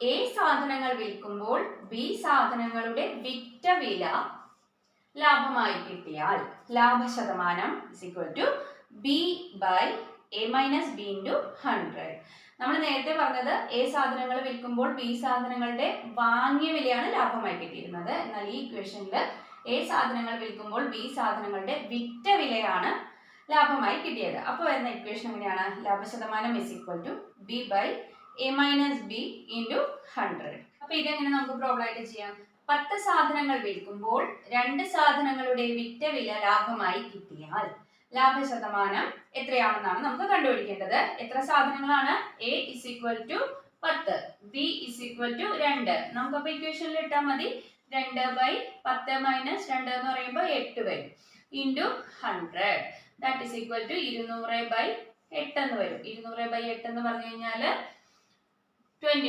A സാധനങ്ങൾ വിൽക്കുമ്പോൾ B സാധനങ്ങളുടെ വിറ്റ വില ലാഭമായി കിട്ടിയാൽ ലാഭശതമാനം B by A minus B into 100. നമ്മൾ നേരത്തെ പറഞ്ഞത് എ സാധനങ്ങൾ വിൽക്കുമ്പോൾ ബി സാധനങ്ങളുടെ വാങ്ങിയ വിലയാണ് ലാഭമായി കിട്ടിയിരുന്നത്. എന്നാൽ ഈ ഇക്വേഷനിൽ എ സാധനങ്ങൾ വിൽക്കുമ്പോൾ ബി സാധനങ്ങളുടെ വിറ്റ വിലയാണ് ലാഭമായി കിട്ടിയത്. അപ്പോൾ വരുന്ന ഇക്വേഷൻ എങ്ങനെയാണ്? ലാഭശതമാനം B by A minus B into 100. അപ്പൊ ഇതെങ്ങനെ നമുക്ക് പ്രോബ്ലം ആയിട്ട് ചെയ്യാം? 10 സാധനങ്ങൾ വിൽക്കുമ്പോൾ 2 സാധനങ്ങളുടെ വിറ്റ വില ലാഭമായി കിട്ടിയാൽ ലാഭശതമാനം എത്രയാണെന്നാണ് നമുക്ക് കണ്ടുപിടിക്കേണ്ടത്. എത്ര സാധനങ്ങളാണ്? A is equal to 10, B is equal to 2. നമുക്കപ്പോൾ ഇക്വേഷനിൽ ഇട്ടാൽ മതി. 2 ബൈ 10 മൈനസ് 2 എന്ന് പറയുമ്പോൾ 8 വരും. Into 100 that is equal to 200 by 8 എന്ന് വരും. 200 ബൈ 8 എന്ന് പറഞ്ഞു കഴിഞ്ഞാൽ 25.